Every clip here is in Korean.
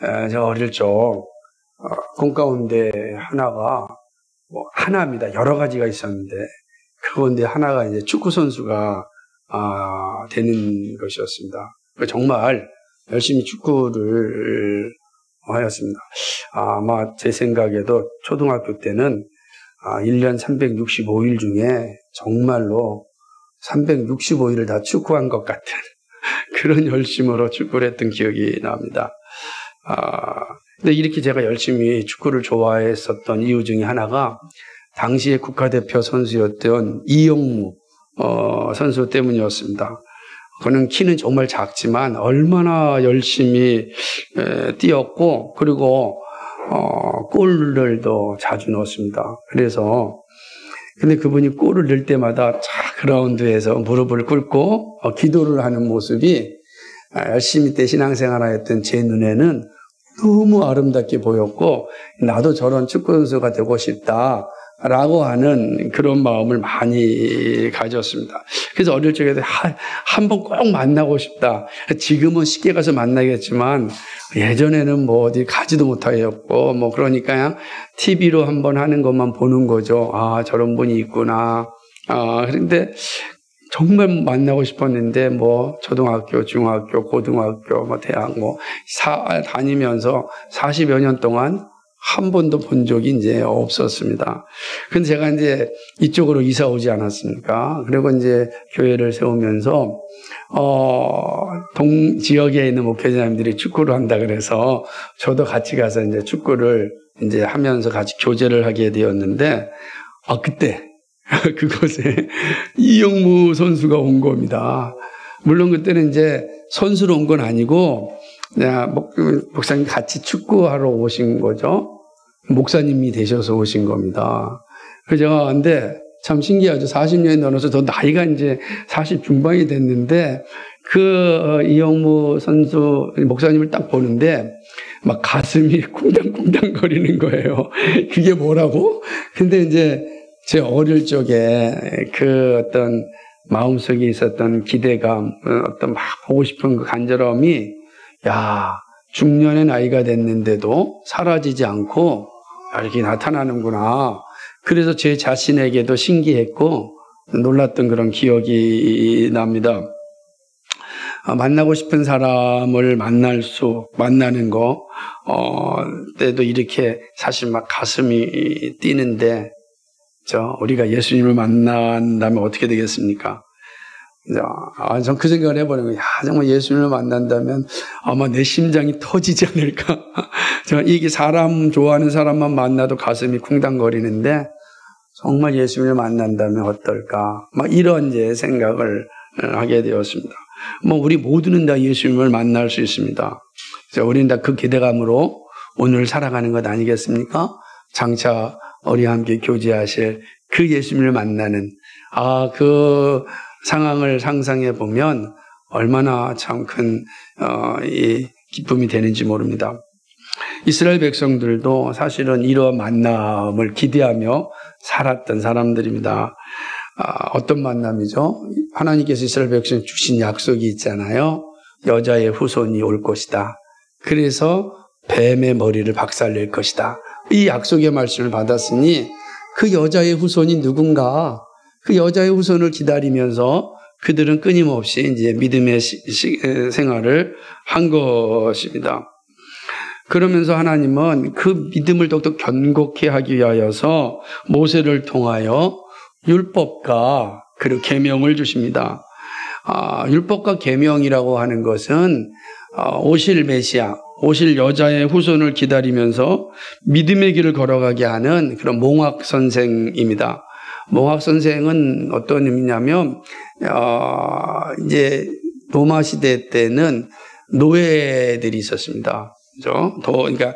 제가 어릴 적 꿈 가운데 하나가 하나입니다. 여러 가지가 있었는데 그 가운데 하나가 이제 축구 선수가 되는 것이었습니다. 정말 열심히 축구를 하였습니다. 아마 제 생각에도 초등학교 때는 1년 365일 중에 정말로 365일을 다 축구한 것 같은 그런 열심으로 축구를 했던 기억이 납니다. 근데 이렇게 제가 열심히 축구를 좋아했었던 이유 중에 하나가 당시에 국가대표 선수였던 이영무 선수 때문이었습니다. 그는 키는 정말 작지만 얼마나 열심히 뛰었고 그리고 골을 자주 넣었습니다. 근데 그분이 골을 넣을 때마다 그라운드에서 무릎을 꿇고 기도를 하는 모습이 열심히 때 신앙생활을 했던 제 눈에는 너무 아름답게 보였고 나도 저런 축구 선수가 되고 싶다라고 하는 그런 마음을 많이 가졌습니다. 그래서 어릴 적에도 한번 꼭 만나고 싶다. 지금은 쉽게 가서 만나겠지만 예전에는 어디 가지도 못하였고 그러니까 TV로 한번 하는 것만 보는 거죠. 저런 분이 있구나. 그런데 정말 만나고 싶었는데 초등학교, 중학교, 고등학교, 대학 다니면서 40여 년 동안 한 번도 본 적이 이제 없었습니다. 근데 제가 이제 이쪽으로 이사 오지 않았습니까? 그리고 이제 교회를 세우면서 지역에 있는 목회자님들이 축구를 한다 그래서 저도 같이 가서 이제 축구를 이제 하면서 같이 교제를 하게 되었는데 그때 그곳에 이영무 선수가 온 겁니다. 물론 그때는 이제 선수로 온 건 아니고 목사님 같이 축구하러 오신 거죠. 목사님이 되셔서 오신 겁니다. 그래서 제가 근데 참 신기하죠. 40년이 넘어서 저 나이가 이제 40 중반이 됐는데 그 이영무 선수 목사님을 딱 보는데 막 가슴이 쿵당쿵당 거리는 거예요. 그게 뭐라고? 근데 이제 제 어릴 적에 그 어떤 마음속에 있었던 기대감, 어떤 막 보고 싶은 그 간절함이 중년의 나이가 됐는데도 사라지지 않고 이렇게 나타나는구나. 그래서 제 자신에게도 신기했고 놀랐던 그런 기억이 납니다. 만나고 싶은 사람을 만나는 거, 때도 이렇게 사실 막 가슴이 뛰는데, 우리가 예수님을 만난다면 어떻게 되겠습니까? 전 그 생각을 해보는 거예요. 정말 예수님을 만난다면 아마 내 심장이 터지지 않을까. 이게 사람 좋아하는 사람만 만나도 가슴이 쿵당거리는데 정말 예수님을 만난다면 어떨까. 이런 이제 생각을 하게 되었습니다. 우리 모두는 다 예수님을 만날 수 있습니다. 우리는 다 그 기대감으로 오늘 살아가는 것 아니겠습니까? 장차 우리와 함께 교제하실 그 예수님을 만나는 그 상황을 상상해 보면 얼마나 참 큰 기쁨이 되는지 모릅니다. 이스라엘 백성들도 사실은 이러한 만남을 기대하며 살았던 사람들입니다. 어떤 만남이죠? 하나님께서 이스라엘 백성에 주신 약속이 있잖아요. 여자의 후손이 올 것이다. 그래서 뱀의 머리를 박살낼 것이다. 이 약속의 말씀을 받았으니 그 여자의 후손이 누군가? 그 여자의 후손을 기다리면서 그들은 끊임없이 이제 믿음의 생활을 한 것입니다. 그러면서 하나님은 그 믿음을 더욱더 견고케 하기 위하여서 모세를 통하여 율법과 그리고 계명을 주십니다. 율법과 계명이라고 하는 것은 오실 메시아, 오실 여자의 후손을 기다리면서 믿음의 길을 걸어가게 하는 그런 몽학 선생입니다. 몽학 선생은 어떤 의미냐면 이제 로마 시대 때는 노예들이 있었습니다. 그죠? 그러니까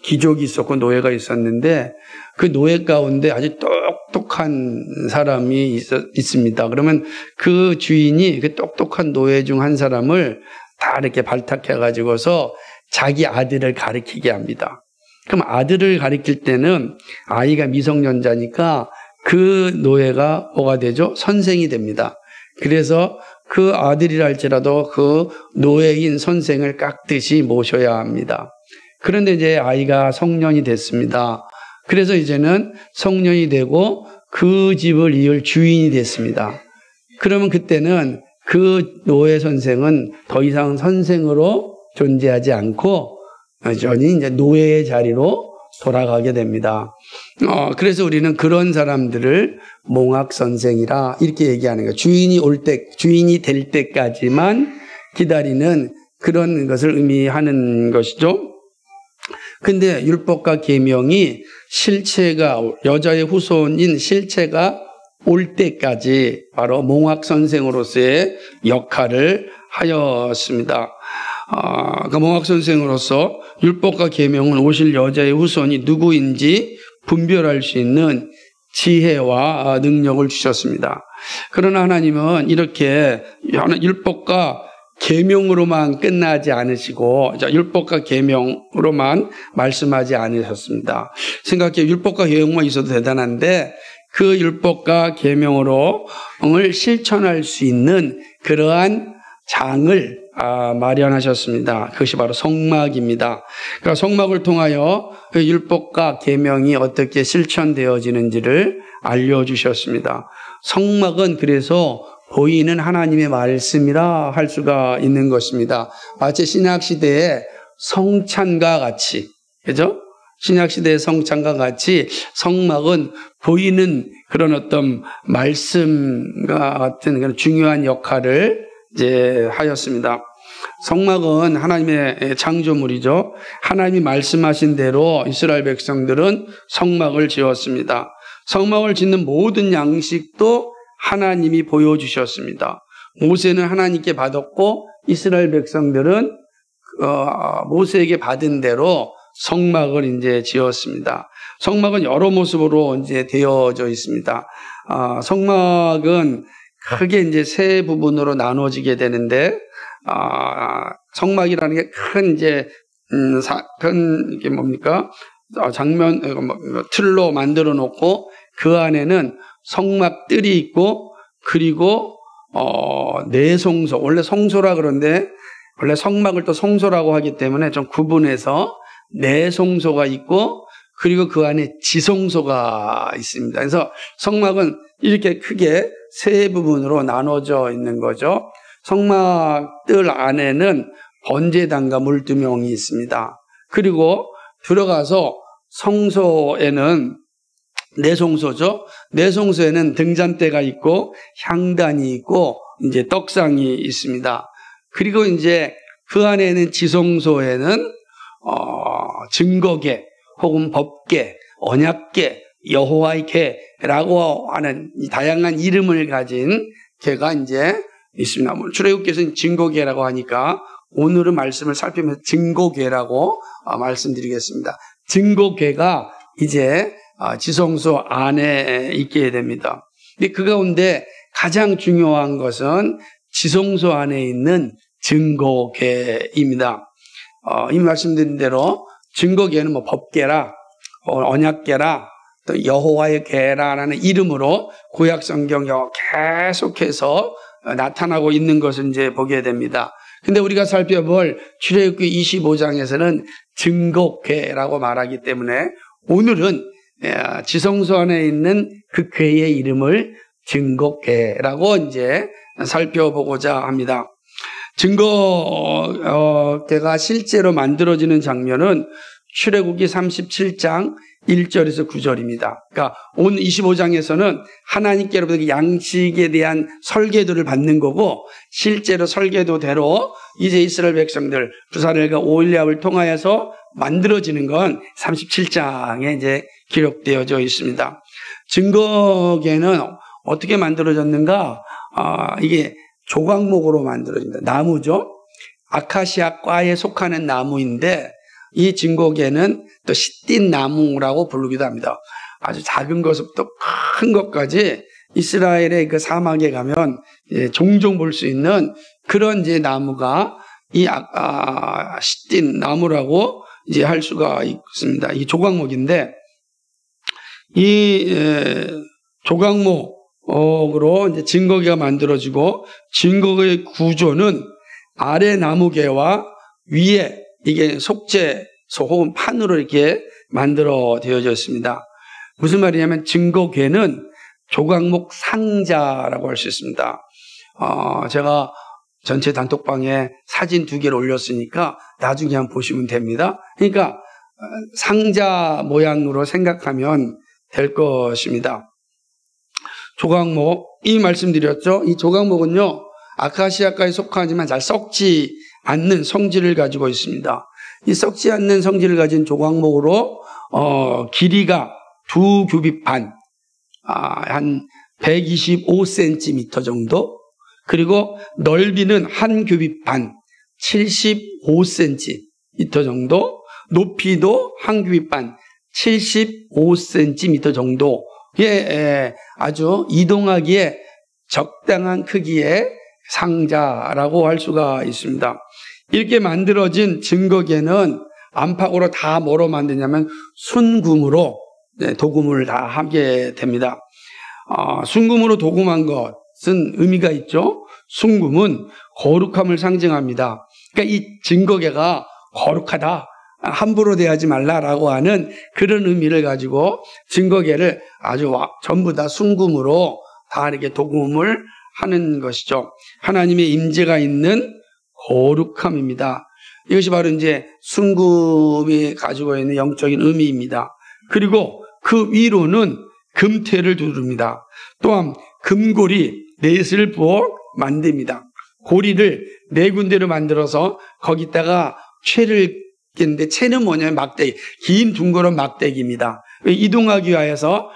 귀족이 있었고 노예가 있었는데 그 노예 가운데 아주 똑똑한 사람이 있습니다. 그러면 그 주인이 그 똑똑한 노예 중 한 사람을 다 이렇게 발탁해 가지고서 자기 아들을 가르치게 합니다. 그럼 아들을 가르칠 때는 아이가 미성년자니까 그 노예가 뭐가 되죠? 선생이 됩니다. 그래서 그 아들이랄지라도 그 노예인 선생을 깍듯이 모셔야 합니다. 그런데 이제 아이가 성년이 됐습니다. 그래서 이제는 성년이 되고 그 집을 이을 주인이 됐습니다. 그러면 그때는 그 노예 선생은 더 이상 선생으로 존재하지 않고 여전히 이제 노예의 자리로 돌아가게 됩니다. 그래서 우리는 그런 사람들을 몽학 선생이라 이렇게 얘기하는 거예요. 주인이 될 때까지만 기다리는 그런 것을 의미하는 것이죠. 근데 율법과 계명이 여자의 후손인 실체가 올 때까지 바로 몽학 선생으로서의 역할을 하였습니다. 그 몽학 선생으로서 율법과 계명은 오실 여자의 후손이 누구인지 분별할 수 있는 지혜와 능력을 주셨습니다. 그러나 하나님은 이렇게 율법과 계명으로만 끝나지 않으시고 율법과 계명으로만 말씀하지 않으셨습니다. 생각해 율법과 계명만 있어도 대단한데 그 율법과 계명으로 실천할 수 있는 그러한 장을 마련하셨습니다. 그것이 바로 성막입니다. 그러니까 성막을 통하여 그 율법과 계명이 어떻게 실천되어지는지를 알려주셨습니다. 성막은 그래서 보이는 하나님의 말씀이라 할 수가 있는 것입니다. 마치 신약시대의 성찬과 같이, 그죠? 신약시대의 성찬과 같이 성막은 보이는 그런 어떤 말씀과 같은 그런 중요한 역할을 이제 하였습니다. 성막은 하나님의 창조물이죠. 하나님이 말씀하신 대로 이스라엘 백성들은 성막을 지었습니다. 성막을 짓는 모든 양식도 하나님이 보여주셨습니다. 모세는 하나님께 받았고 이스라엘 백성들은 모세에게 받은 대로 성막을 이제 지었습니다. 성막은 여러 모습으로 이제 되어져 있습니다. 성막은 크게 이제 세 부분으로 나눠지게 되는데, 성막이라는 게 큰 이게 뭡니까? 틀로 만들어 놓고 그 안에는 성막들이 있고, 그리고 내성소, 원래 성소라 그런데 원래 성막을 또 성소라고 하기 때문에 좀 구분해서 내성소가 있고, 그리고 그 안에 지성소가 있습니다. 그래서 성막은 이렇게 크게 세 부분으로 나눠져 있는 거죠. 성막들 안에는 번제단과 물두멍이 있습니다. 그리고 들어가서 성소에는 내성소죠. 내성소에는 등잔대가 있고 향단이 있고 이제 떡상이 있습니다. 그리고 이제 그 안에는 지성소에는 증거계 혹은 법계, 언약계, 여호와의 계라고 하는 이 다양한 이름을 가진 계가 이제 있습니다. 출애굽기에서는 증거계라고 하니까 오늘은 말씀을 살피면서 증거계라고 말씀드리겠습니다. 증거계가 이제 지성소 안에 있게 됩니다. 근데 그 가운데 가장 중요한 것은 지성소 안에 있는 증거계입니다. 이미 말씀드린 대로 증거계는 법계라, 언약계라, 또 여호와의 계라라는 이름으로 구약 성경에 계속해서 나타나고 있는 것을 이제 보게 됩니다. 근데 우리가 살펴볼 출애굽기 25장에서는 증거계라고 말하기 때문에 오늘은 지성소 안에 있는 그 궤의 이름을 증거계라고 이제 살펴보고자 합니다. 증거계가 실제로 만들어지는 장면은 출애굽기 37장 1절에서 9절입니다. 그러니까 오늘 25장에서는 하나님께로부터 양식에 대한 설계도를 받는 거고, 실제로 설계도대로 이제 이스라엘 백성들 부사렐과 오홀리압을 통하여서 만들어지는 건 37장에 이제 기록되어져 있습니다. 증거계는 어떻게 만들어졌는가? 이게 조각목으로 만들어집니다. 나무죠. 아카시아과에 속하는 나무인데 이 증거계는 또 시띠 나무라고 부르기도 합니다. 아주 작은 것부터 큰 것까지 이스라엘의 그 사막에 가면 종종 볼 수 있는 그런 이제 나무가 이 시띠 나무라고 이제 할 수가 있습니다. 이 조각목인데 이 조각목으로 이제 증거계가 만들어지고, 증거계의 구조는 아래 나무계와 위에 이게 속죄 혹은 판으로 이렇게 만들어 되어졌습니다. 무슨 말이냐면 증거궤는 조각목 상자라고 할 수 있습니다. 제가 전체 단톡방에 사진 2개를 올렸으니까 나중에 한번 보시면 됩니다. 그러니까 상자 모양으로 생각하면 될 것입니다. 조각목, 이 말씀드렸죠. 이 조각목은요, 아카시아과에 속하지만 잘 썩지 않는 성질을 가지고 있습니다. 이 썩지 않는 성질을 가진 조각목으로 길이가 2규빗 반, 한 125cm 정도, 그리고 넓이는 1규빗 반, 75cm 정도, 높이도 1규빗 반, 75cm 정도의 아주 이동하기에 적당한 크기의 상자라고 할 수가 있습니다. 이렇게 만들어진 증거궤는 안팎으로 다 뭐로 만드냐면 순금으로 도금을 다 하게 됩니다. 순금으로 도금한 것은 의미가 있죠. 순금은 거룩함을 상징합니다. 그러니까 이 증거궤가 거룩하다, 함부로 대하지 말라라고 하는 그런 의미를 가지고 증거궤를 아주 전부 다 순금으로 다 이렇게 도금을 하는 것이죠. 하나님의 임재가 있는 거룩함입니다. 이것이 바로 이제 순금이 가지고 있는 영적인 의미입니다. 그리고 그 위로는 금태를 두릅니다. 또한 금고리 넷을 부어 만듭니다. 고리를 4군데로 만들어서 거기다가 채를 끼는데, 채는 뭐냐면 막대기, 긴 둥그런 막대기입니다. 이동하기 위해서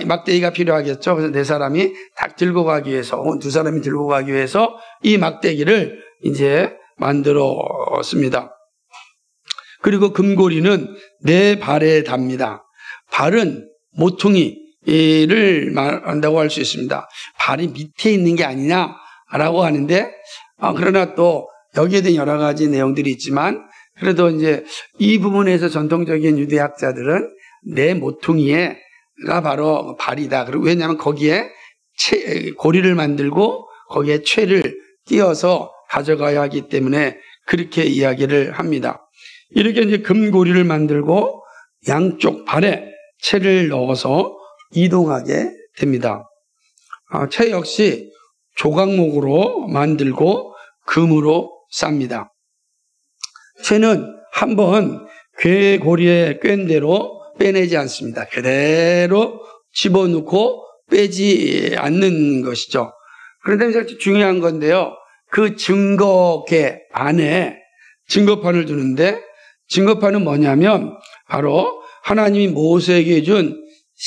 막대기가 필요하겠죠. 그래서 4사람이 딱 들고 가기 위해서, 혹은 2사람이 들고 가기 위해서 이 막대기를 이제 만들었습니다. 그리고 금고리는 4발에 답니다. 발은 모퉁이를 말한다고 할 수 있습니다. 발이 밑에 있는 게 아니냐라고 하는데, 그러나 또 여기에 대한 여러 가지 내용들이 있지만, 그래도 이제 이 부분에서 전통적인 유대학자들은 내 모퉁이가 바로 발이다. 그리고 왜냐하면 거기에 고리를 만들고 거기에 채를 띄어서 가져가야 하기 때문에 그렇게 이야기를 합니다. 이렇게 이제 금고리를 만들고 양쪽 발에 채를 넣어서 이동하게 됩니다. 채 역시 조각목으로 만들고 금으로 쌉니다. 채는 한번 궤고리에 꿰인 대로 빼내지 않습니다. 그대로 집어넣고 빼지 않는 것이죠. 그런데 이제 중요한 건데요. 그 증거궤 안에 증거판을 두는데, 증거판은 뭐냐면 바로 하나님이 모세에게 준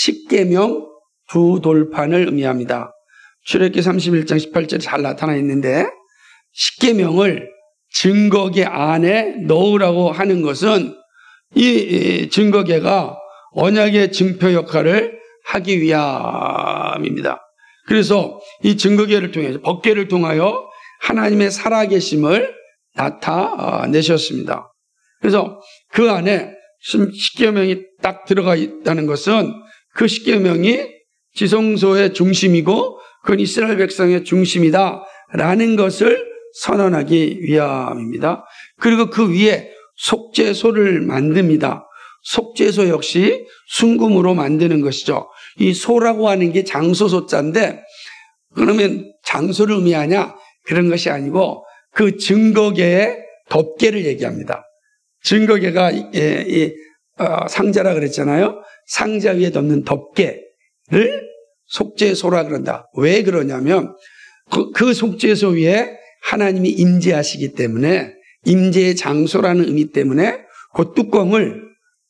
10계명 2돌판을 의미합니다. 출애굽기 31장 18절에 잘 나타나 있는데, 10계명을 증거궤 안에 넣으라고 하는 것은 이 증거궤가 언약의 증표 역할을 하기 위함입니다. 그래서 이 증거궤를 통해서, 법궤를 통하여 하나님의 살아계심을 나타내셨습니다. 그래서 그 안에 10계명이 딱 들어가 있다는 것은 그 10계명이 지성소의 중심이고 그건 이스라엘 백성의 중심이다라는 것을 선언하기 위함입니다. 그리고 그 위에 속죄소를 만듭니다. 속죄소 역시 순금으로 만드는 것이죠. 이 소라고 하는 게 장소소자인데, 그러면 장소를 의미하냐? 그런 것이 아니고 그 증거궤의 덮개를 얘기합니다. 증거궤가 상자라 그랬잖아요. 상자 위에 덮는 덮개를 속죄소라 그런다. 왜 그러냐면 그 속죄소 위에 하나님이 임재하시기 때문에, 임재의 장소라는 의미 때문에 그 뚜껑을,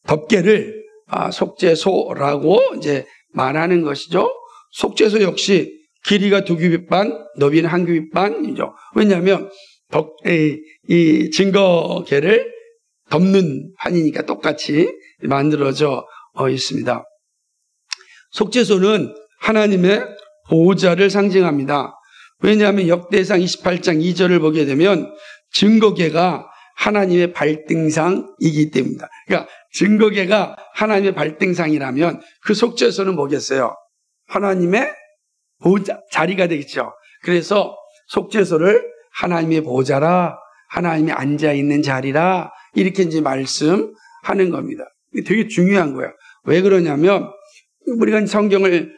덮개를 속죄소라고 이제 말하는 것이죠. 속죄소 역시 길이가 2규빗 반, 너비는 1규빗 반이죠. 왜냐하면 이 증거궤를 덮는 판이니까 똑같이 만들어져 있습니다. 속죄소는 하나님의 보좌를 상징합니다. 왜냐하면 역대상 28장 2절을 보게 되면 증거궤가 하나님의 발등상이기 때문입니다. 그러니까 증거궤가 하나님의 발등상이라면 그 속죄소는 뭐겠어요? 하나님의 보좌, 자리가 되겠죠. 그래서 속죄소를 하나님의 보좌라, 하나님이 앉아있는 자리라 이렇게 이제 말씀하는 겁니다. 되게 중요한 거예요. 왜 그러냐면 우리가 성경을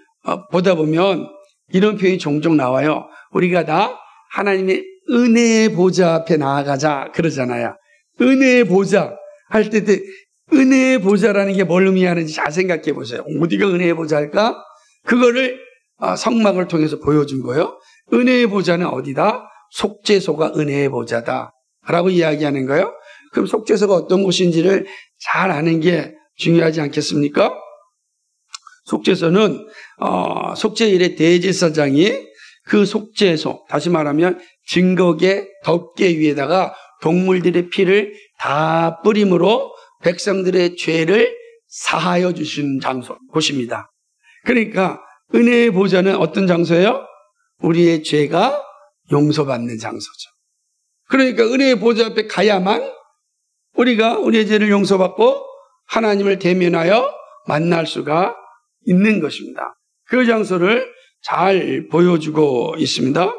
보다 보면 이런 표현이 종종 나와요. 우리가 다 하나님의 은혜의 보좌 앞에 나아가자 그러잖아요. 은혜의 보좌 할 때 은혜의 보좌라는 게 뭘 의미하는지 잘 생각해 보세요. 어디가 은혜의 보좌일까? 그거를 성막을 통해서 보여준 거예요. 은혜의 보좌는 어디다? 속죄소가 은혜의 보좌다 라고 이야기하는 거예요. 그럼 속죄소가 어떤 곳인지를 잘 아는 게 중요하지 않겠습니까? 속죄소는 속죄일의 대제사장이 그 속죄소, 다시 말하면 증거계 덮개 위에다가 동물들의 피를 다 뿌림으로 백성들의 죄를 사하여 주시는 곳입니다. 그러니까 은혜의 보좌는 어떤 장소예요? 우리의 죄가 용서받는 장소죠. 그러니까 은혜의 보좌 앞에 가야만 우리가 우리의 죄를 용서받고 하나님을 대면하여 만날 수가 있는 것입니다. 그 장소를 잘 보여주고 있습니다.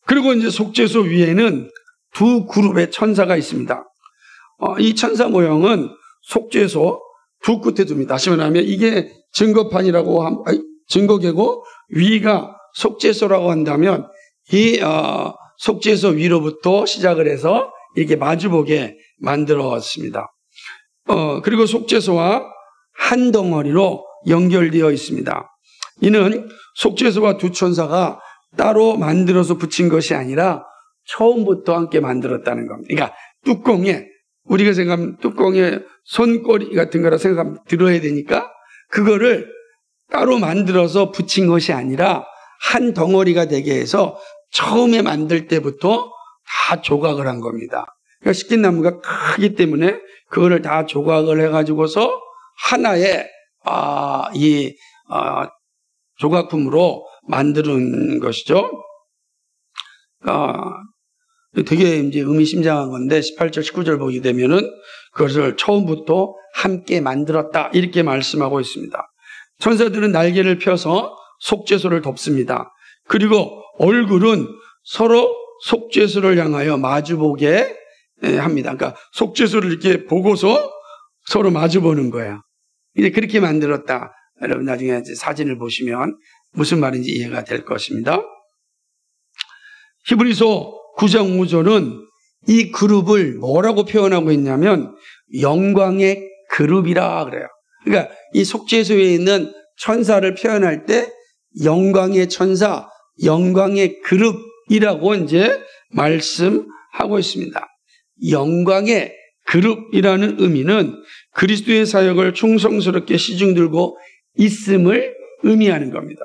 그리고 이제 속죄소 위에는 두 그룹의 천사가 있습니다. 이 천사 모형은 속죄소 두 끝에 둡니다. 다시 말하면 이게 증거판이라고 증거계고 위가 속죄소라고 한다면 이 속죄소 위로부터 시작을 해서 이렇게 마주보게 만들었습니다. 그리고 속죄소와 한 덩어리로 연결되어 있습니다. 이는 속죄소와 두 천사가 따로 만들어서 붙인 것이 아니라 처음부터 함께 만들었다는 겁니다. 그러니까 뚜껑에 우리가 생각하면 뚜껑에 손꼬리 같은 거라 생각하면 들어야 되니까 그거를 따로 만들어서 붙인 것이 아니라 한 덩어리가 되게 해서 처음에 만들 때부터 다 조각을 한 겁니다. 그러니까 식긴나무가 크기 때문에 그거를 다 조각을 해가지고서 하나의 조각품으로 만드는 것이죠. 되게 이제 의미심장한 건데 18절, 19절 보게 되면은 그것을 처음부터 함께 만들었다 이렇게 말씀하고 있습니다. 천사들은 날개를 펴서 속죄소를 덮습니다. 그리고 얼굴은 서로 속죄소를 향하여 마주보게 합니다. 그러니까 속죄소를 이렇게 보고서 서로 마주보는 거예요. 이제 그렇게 만들었다. 여러분 나중에 사진을 보시면 무슨 말인지 이해가 될 것입니다. 히브리서 9장 5절은 이 그룹을 뭐라고 표현하고 있냐면 영광의 그룹이라 그래요. 그러니까 이 속죄소에 있는 천사를 표현할 때 영광의 천사, 영광의 그룹이라고 이제 말씀하고 있습니다. 영광의 그룹이라는 의미는 그리스도의 사역을 충성스럽게 시중들고 있음을 의미하는 겁니다.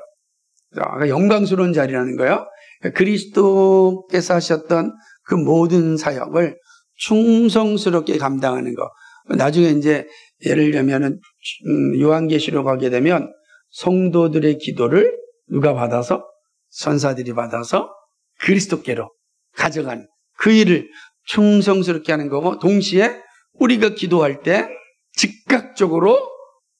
그러니까 영광스러운 자리라는 거예요. 그리스도께서 하셨던 그 모든 사역을 충성스럽게 감당하는 거. 나중에 이제 예를 들면은 요한계시록 가게 되면 성도들의 기도를 누가 받아서? 선사들이 받아서 그리스도께로 가져가는 그 일을 충성스럽게 하는 거고, 동시에 우리가 기도할 때 즉각적으로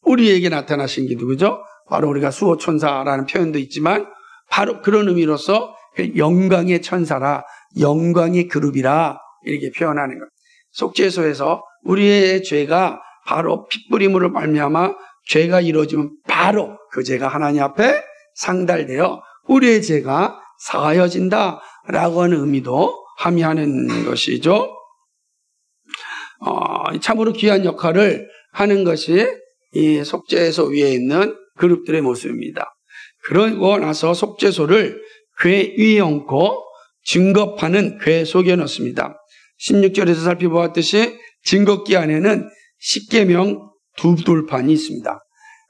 우리에게 나타나신 게 누구죠? 바로 우리가 수호천사라는 표현도 있지만 바로 그런 의미로서 영광의 천사라, 영광의 그룹이라 이렇게 표현하는 것. 속죄소에서 우리의 죄가 바로 핏부림으로 말미암아 죄가 이루어지면 바로 그 죄가 하나님 앞에 상달되어 우리의 죄가 사하여진다라고 하는 의미도 함의하는 것이죠. 참으로 귀한 역할을 하는 것이 이 속죄소 위에 있는 그룹들의 모습입니다. 그러고 나서 속죄소를 궤 위에 얹고 증거판은 궤 속에 넣습니다. 16절에서 살펴보았듯이 증거기 안에는 십계명 두 돌판이 있습니다.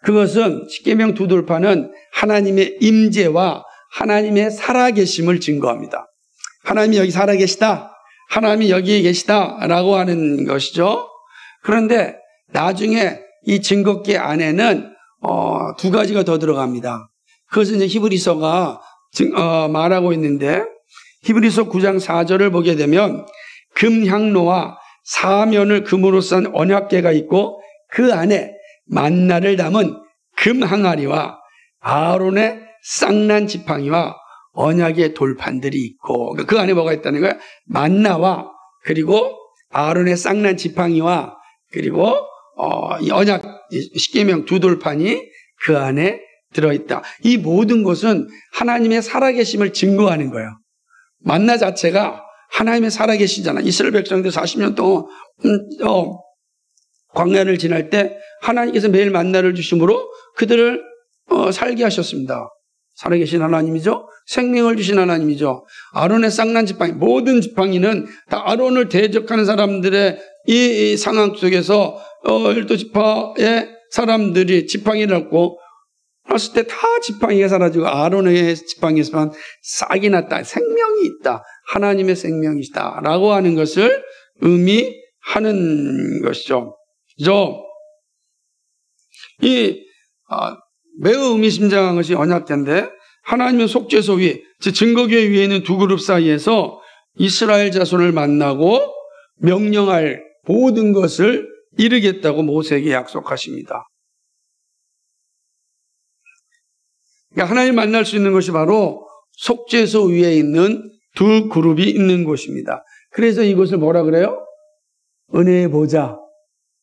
그것은 십계명 두 돌판은 하나님의 임재와 하나님의 살아계심을 증거합니다. 하나님이 여기 살아계시다, 하나님이 여기에 계시다라고 하는 것이죠. 그런데 나중에 이 증거기 안에는 두 가지가 더 들어갑니다. 그것은 이제 히브리서가 말하고 있는데, 히브리서 9장 4절을 보게 되면 금향로와 사면을 금으로 싼 언약궤가 있고 그 안에 만나를 담은 금항아리와 아론의 쌍난 지팡이와 언약의 돌판들이 있고, 그 안에 뭐가 있다는 거야? 만나와 그리고 아론의 쌍난 지팡이와 그리고 이 언약 십계명 두 돌판이 그 안에 들어있다. 이 모든 것은 하나님의 살아계심을 증거하는 거예요. 만나 자체가 하나님의 살아계시잖아. 이스라엘 백성들 40년 동안 광야를 지날 때 하나님께서 매일 만나를 주심으로 그들을 살게 하셨습니다. 살아계신 하나님이죠. 생명을 주신 하나님이죠. 아론의 쌍난 지팡이, 모든 지팡이는 다 아론을 대적하는 사람들의 이 상황 속에서 12지파의 사람들이 지팡이를 갖고 했을 때 다 지팡이가 사라지고 아론의 지팡이에서만 싹이 났다. 생명이 있다. 하나님의 생명이시다. 라고 하는 것을 의미하는 것이죠. 그죠? 매우 의미심장한 것이 언약궤인데 하나님은 속죄소 위에, 즉 증거궤 위에 있는 두 그룹 사이에서 이스라엘 자손을 만나고 명령할 모든 것을 이루겠다고 모세에게 약속하십니다. 그러니까 하나님 만날 수 있는 것이 바로 속죄소 위에 있는 두 그룹이 있는 곳입니다. 그래서 이것을 뭐라 그래요? 은혜의 보좌,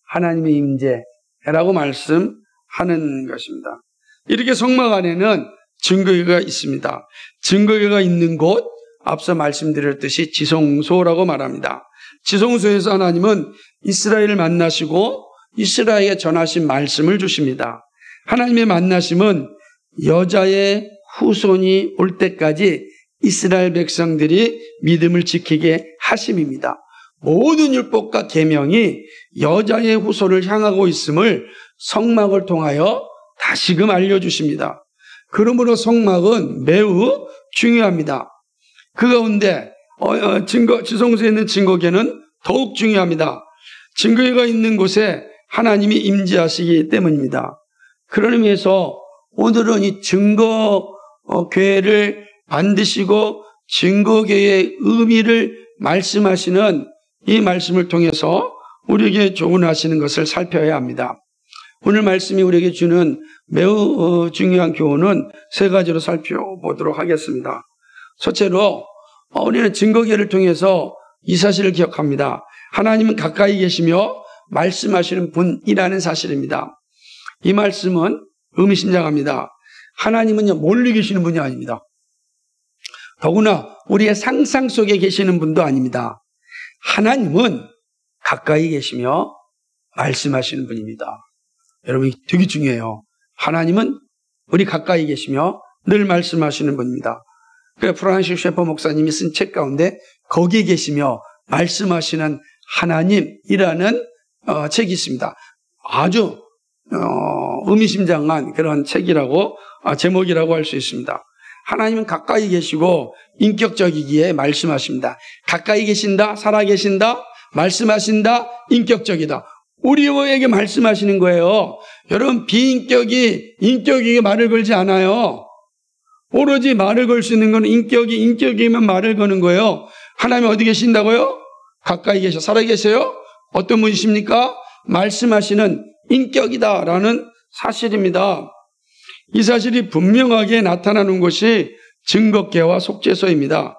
하나님의 임재라고 말씀하는 것입니다. 이렇게 성막 안에는 증거궤가 있습니다. 증거궤가 있는 곳, 앞서 말씀드렸듯이 지성소라고 말합니다. 지성소에서 하나님은 이스라엘을 만나시고 이스라엘에게 전하신 말씀을 주십니다. 하나님의 만나심은 여자의 후손이 올 때까지 이스라엘 백성들이 믿음을 지키게 하심입니다. 모든 율법과 계명이 여자의 후손을 향하고 있음을 성막을 통하여 다시금 알려주십니다. 그러므로 성막은 매우 중요합니다. 그 가운데 지성소에 있는 증거궤는 더욱 중요합니다. 증거궤가 있는 곳에 하나님이 임재하시기 때문입니다. 그런 의미에서 오늘은 이 증거궤를 만드시고 증거궤의 의미를 말씀하시는 이 말씀을 통해서 우리에게 조언하시는 것을 살펴야 합니다. 오늘 말씀이 우리에게 주는 매우 중요한 교훈은 세 가지로 살펴보도록 하겠습니다. 첫째로 우리는 증거궤를 통해서 이 사실을 기억합니다. 하나님은 가까이 계시며 말씀하시는 분이라는 사실입니다. 이 말씀은 의미심장합니다. 하나님은요, 멀리 계시는 분이 아닙니다. 더구나 우리의 상상 속에 계시는 분도 아닙니다. 하나님은 가까이 계시며 말씀하시는 분입니다. 여러분, 되게 중요해요. 하나님은 우리 가까이 계시며 늘 말씀하시는 분입니다. 프란시스 셰퍼 목사님이 쓴 책 가운데 거기에 계시며 말씀하시는 하나님이라는 책이 있습니다. 아주 의미심장한 그런 책이라고 제목이라고 할 수 있습니다. 하나님은 가까이 계시고 인격적이기에 말씀하십니다. 가까이 계신다, 살아계신다, 말씀하신다, 인격적이다. 우리에게 말씀하시는 거예요. 여러분, 비인격이 인격에게 말을 걸지 않아요. 오로지 말을 걸 수 있는 건 인격이면 말을 거는 거예요. 하나님 어디 계신다고요? 가까이 계셔. 살아계세요? 어떤 분이십니까? 말씀하시는 인격이다라는 사실입니다. 이 사실이 분명하게 나타나는 것이 증거궤와 속죄소입니다.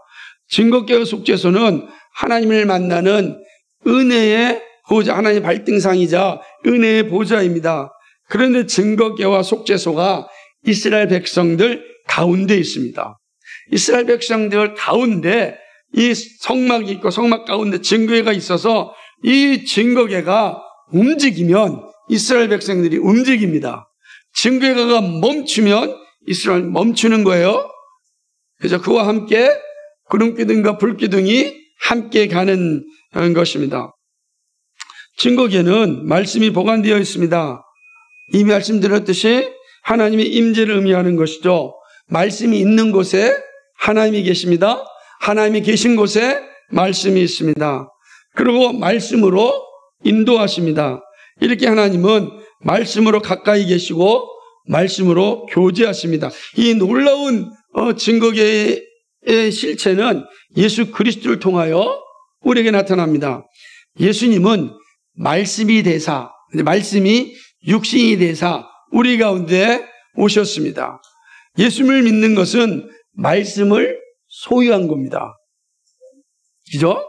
증거궤와 속죄소는 하나님을 만나는 은혜의 보좌, 하나님의 발등상이자 은혜의 보좌입니다. 그런데 증거궤와 속죄소가 이스라엘 백성들 가운데 있습니다. 이스라엘 백성들 가운데 이 성막이 있고 성막 가운데 증거궤가 있어서 이 증거궤가 움직이면 이스라엘 백성들이 움직입니다. 증거궤가 멈추면 이스라엘 멈추는 거예요. 그래서 그와 함께 구름기둥과 불기둥이 함께 가는 것입니다. 증거궤는 말씀이 보관되어 있습니다. 이 말씀드렸듯이 하나님의 임재를 의미하는 것이죠. 말씀이 있는 곳에 하나님이 계십니다. 하나님이 계신 곳에 말씀이 있습니다. 그리고 말씀으로 인도하십니다. 이렇게 하나님은 말씀으로 가까이 계시고 말씀으로 교제하십니다. 이 놀라운 증거궤의 실체는 예수 그리스도를 통하여 우리에게 나타납니다. 예수님은 말씀이 되사, 말씀이 육신이 되사 우리 가운데 오셨습니다. 예수님을 믿는 것은 말씀을 소유한 겁니다. 그죠?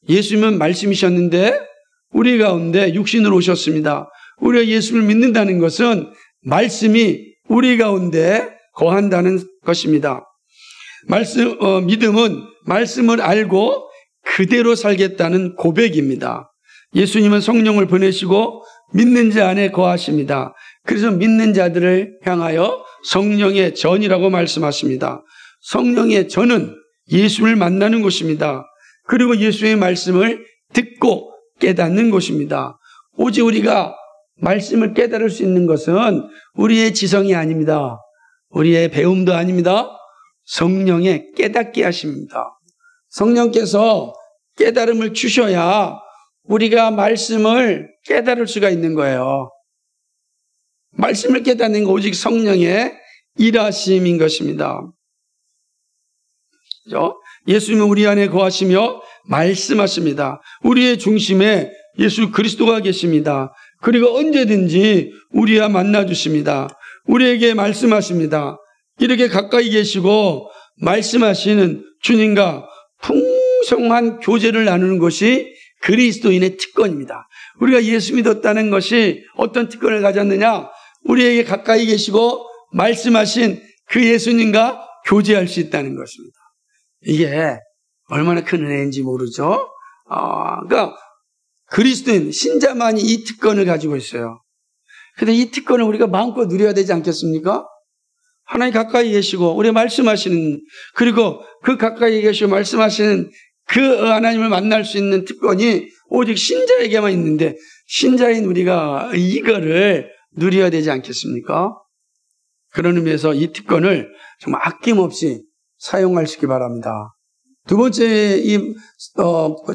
예수님은 말씀이셨는데 우리 가운데 육신으로 오셨습니다. 우리가 예수를 믿는다는 것은 말씀이 우리 가운데 거한다는 것입니다. 믿음은 말씀을 알고 그대로 살겠다는 고백입니다. 예수님은 성령을 보내시고 믿는 자 안에 거하십니다. 그래서 믿는 자들을 향하여 성령의 전이라고 말씀하십니다. 성령의 전은 예수를 만나는 곳입니다. 그리고 예수의 말씀을 듣고 깨닫는 곳입니다. 오직 우리가 말씀을 깨달을 수 있는 것은 우리의 지성이 아닙니다. 우리의 배움도 아닙니다. 성령의 깨닫게 하십니다. 성령께서 깨달음을 주셔야 우리가 말씀을 깨달을 수가 있는 거예요. 말씀을 깨닫는 건 오직 성령의 일하심인 것입니다. 예수님은 우리 안에 거하시며 말씀하십니다. 우리의 중심에 예수 그리스도가 계십니다. 그리고 언제든지 우리와 만나주십니다. 우리에게 말씀하십니다. 이렇게 가까이 계시고 말씀하시는 주님과 풍성한 교제를 나누는 것이 그리스도인의 특권입니다. 우리가 예수 믿었다는 것이 어떤 특권을 가졌느냐? 우리에게 가까이 계시고 말씀하신 그 예수님과 교제할 수 있다는 것입니다. 이게 얼마나 큰 은혜인지 모르죠? 그러니까 그리스도인, 신자만이 이 특권을 가지고 있어요. 근데 이 특권을 우리가 마음껏 누려야 되지 않겠습니까? 하나님 가까이 계시고 우리 말씀하시는, 그리고 그 가까이 계시고 말씀하시는 그 하나님을 만날 수 있는 특권이 오직 신자에게만 있는데, 신자인 우리가 이거를 누려야 되지 않겠습니까? 그런 의미에서 이 특권을 정말 아낌없이 사용할 수 있기 바랍니다. 두 번째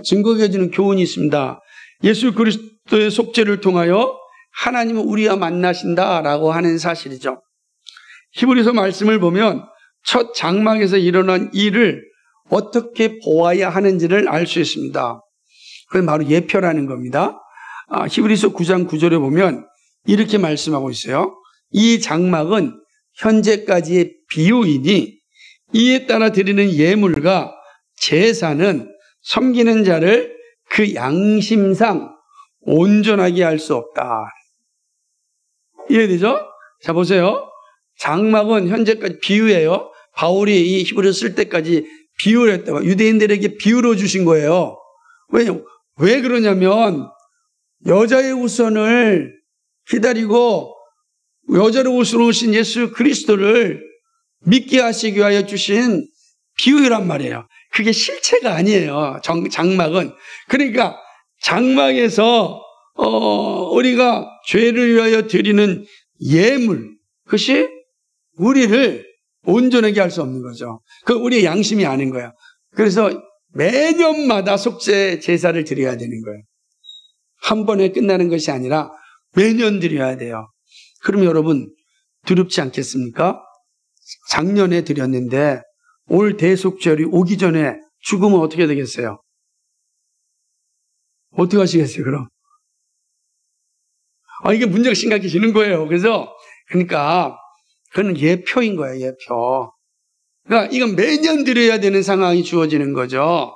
증거해 주는 교훈이 있습니다. 예수 그리스도의 속죄를 통하여 하나님은 우리와 만나신다라고 하는 사실이죠. 히브리서 말씀을 보면 첫 장막에서 일어난 일을 어떻게 보아야 하는지를 알 수 있습니다. 그건 바로 예표라는 겁니다. 히브리서 9장 9절에 보면 이렇게 말씀하고 있어요. 이 장막은 현재까지의 비유이니 이에 따라 드리는 예물과 제사는 섬기는 자를 그 양심상 온전하게 할 수 없다. 이해되죠? 자, 보세요. 장막은 현재까지 비유예요. 바울이 이 히브리서 쓸 때까지 비유를 했다고, 유대인들에게 비유로 주신 거예요. 왜 그러냐면 여자의 후손을 기다리고 여자로 오신 예수 그리스도를 믿게 하시기 위하여 주신 비유란 말이에요. 그게 실체가 아니에요. 장막은. 그러니까 장막에서 우리가 죄를 위하여 드리는 예물, 그것이 우리를 온전하게 할 수 없는 거죠. 그 우리의 양심이 아닌 거예요. 그래서 매년마다 속죄 제사를 드려야 되는 거예요. 한 번에 끝나는 것이 아니라 매년 드려야 돼요. 그럼 여러분 두렵지 않겠습니까? 작년에 드렸는데 올 대속절이 오기 전에 죽으면 어떻게 되겠어요? 어떻게 하시겠어요, 그럼? 이게 문제가 심각해지는 거예요. 그러니까 그건 예표인 거예요, 예표. 그러니까 이건 매년 드려야 되는 상황이 주어지는 거죠.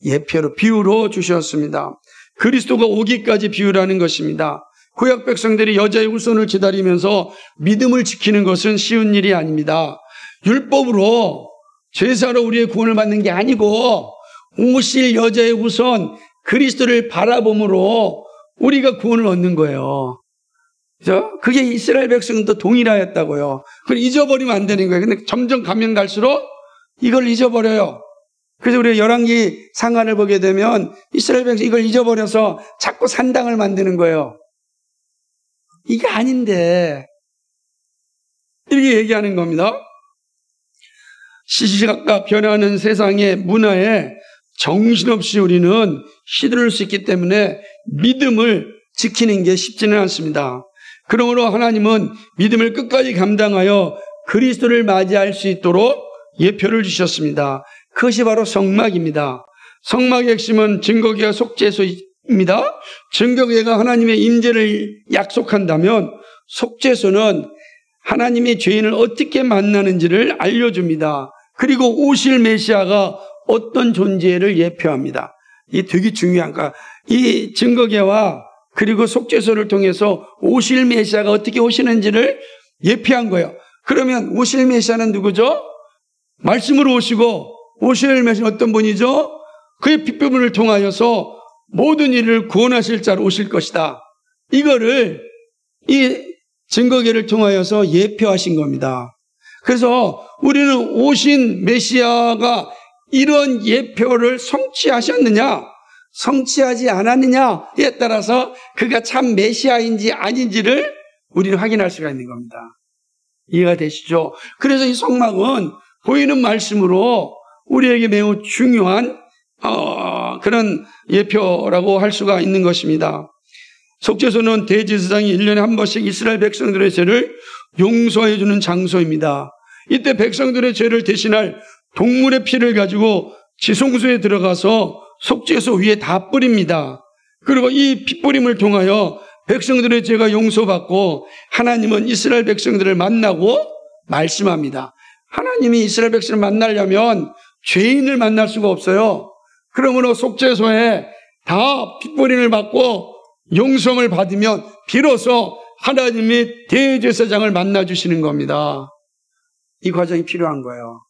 예표로, 비유로 주셨습니다. 그리스도가 오기까지 비유라는 것입니다. 구약 백성들이 여자의 후손을 기다리면서 믿음을 지키는 것은 쉬운 일이 아닙니다. 율법으로 제사로 우리의 구원을 받는 게 아니고 오실 여자의 후손 그리스도를 바라봄으로 우리가 구원을 얻는 거예요. 그죠? 그게 이스라엘 백성도 동일하였다고요. 그걸 잊어버리면 안 되는 거예요. 근데 점점 가면 갈수록 이걸 잊어버려요. 그래서 우리가 열왕기 상한을 보게 되면 이스라엘 백성이 이걸 잊어버려서 자꾸 산당을 만드는 거예요. 이게 아닌데 이렇게 얘기하는 겁니다. 시시각각 변하는 세상의 문화에 정신없이 우리는 시들을 수 있기 때문에 믿음을 지키는 게 쉽지는 않습니다. 그러므로 하나님은 믿음을 끝까지 감당하여 그리스도를 맞이할 수 있도록 예표를 주셨습니다. 그것이 바로 성막입니다. 성막의 핵심은 증거궤와 속죄소입니다. 증거궤가 하나님의 임재를 약속한다면 속죄소는 하나님의 죄인을 어떻게 만나는지를 알려줍니다. 그리고 오실 메시아가 어떤 존재를 예표합니다. 이 되게 중요한 거. 이 증거계와 그리고 속죄소를 통해서 오실 메시아가 어떻게 오시는지를 예표한 거예요. 그러면 오실 메시아는 누구죠? 말씀으로 오시고 오실 메시아는 어떤 분이죠? 그의 핏부분을 통하여서 모든 일을 구원하실 자로 오실 것이다. 이거를 이 증거계를 통하여서 예표하신 겁니다. 그래서 우리는 오신 메시아가 이런 예표를 성취하셨느냐, 성취하지 않았느냐에 따라서 그가 참 메시아인지 아닌지를 우리는 확인할 수가 있는 겁니다. 이해가 되시죠? 그래서 이 성막은 보이는 말씀으로 우리에게 매우 중요한 그런 예표라고 할 수가 있는 것입니다. 속죄소는 대제사장이 1년에 한 번씩 이스라엘 백성들의 죄를 용서해 주는 장소입니다. 이때 백성들의 죄를 대신할 동물의 피를 가지고 지성소에 들어가서 속죄소 위에 다 뿌립니다. 그리고 이 핏뿌림을 통하여 백성들의 죄가 용서받고 하나님은 이스라엘 백성들을 만나고 말씀합니다. 하나님이 이스라엘 백성을 만나려면 죄인을 만날 수가 없어요. 그러므로 속죄소에 다 핏뿌림을 받고 용서를 받으면 비로소 하나님이 대제사장을 만나주시는 겁니다. 이 과정이 필요한 거예요.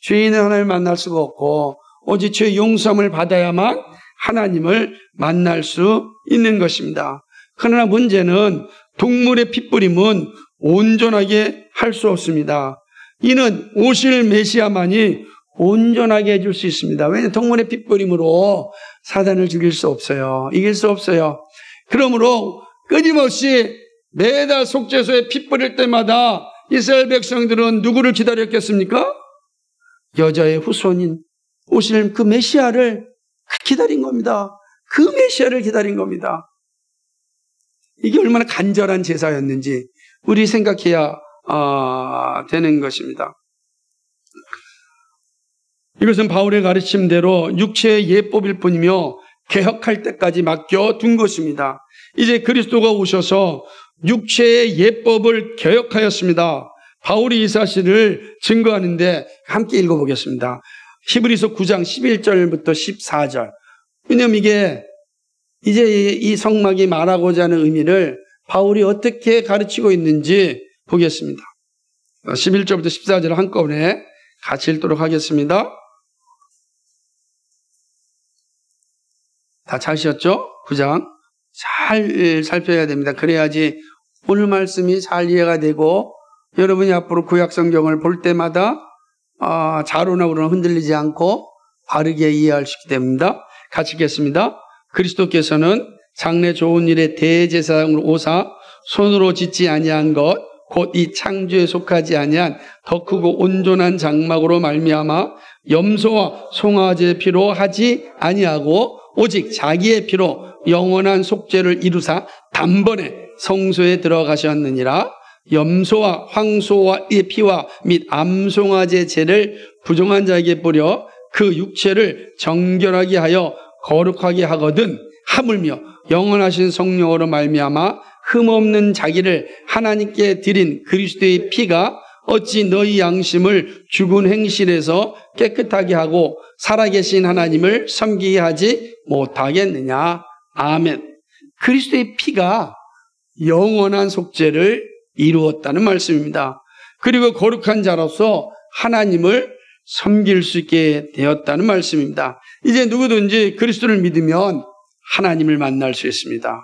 죄인은 하나님을 만날 수가 없고 오직 죄 용서를 받아야만 하나님을 만날 수 있는 것입니다. 그러나 문제는 동물의 핏뿌림은 온전하게 할 수 없습니다. 이는 오실 메시아만이 온전하게 해줄 수 있습니다. 왜냐하면 동물의 핏뿌림으로 사단을 죽일 수 없어요. 이길 수 없어요. 그러므로 끊임없이 매달 속죄소에 피 뿌릴 때마다 이스라엘 백성들은 누구를 기다렸겠습니까? 여자의 후손인 오실 그 메시아를 기다린 겁니다. 그 메시아를 기다린 겁니다. 이게 얼마나 간절한 제사였는지 우리 생각해야 되는 것입니다. 이것은 바울의 가르침대로 육체의 예법일 뿐이며 개혁할 때까지 맡겨둔 것입니다. 이제 그리스도가 오셔서 육체의 예법을 개혁하였습니다. 바울이 이 사실을 증거하는데 함께 읽어보겠습니다. 히브리서 9장 11절부터 14절. 왜냐하면 이게 이제 이 성막이 말하고자 하는 의미를 바울이 어떻게 가르치고 있는지 보겠습니다. 11절부터 14절 한꺼번에 같이 읽도록 하겠습니다. 다 찾으셨죠? 9장. 잘 살펴야 됩니다. 그래야지 오늘 말씀이 잘 이해가 되고 여러분이 앞으로 구약 성경을 볼 때마다 자로나우로는 흔들리지 않고 바르게 이해할 수 있게 됩니다. 같이 읽겠습니다. 그리스도께서는 장래 좋은 일에 대제사장으로 오사 손으로 짓지 아니한 것 곧 이 창조에 속하지 아니한 더 크고 온전한 장막으로 말미암아 염소와 송아지의 피로 하지 아니하고 오직 자기의 피로 영원한 속죄를 이루사 단번에 성소에 들어가셨느니라. 염소와 황소와의 피와 및 암송아지의 죄를 부정한 자에게 뿌려 그 육체를 정결하게 하여 거룩하게 하거든 하물며 영원하신 성령으로 말미암아 흠없는 자기를 하나님께 드린 그리스도의 피가 어찌 너희 양심을 죽은 행실에서 깨끗하게 하고 살아계신 하나님을 섬기게 하지 못하겠느냐. 아멘. 그리스도의 피가 영원한 속죄를 이루었다는 말씀입니다. 그리고 거룩한 자로서 하나님을 섬길 수 있게 되었다는 말씀입니다. 이제 누구든지 그리스도를 믿으면 하나님을 만날 수 있습니다.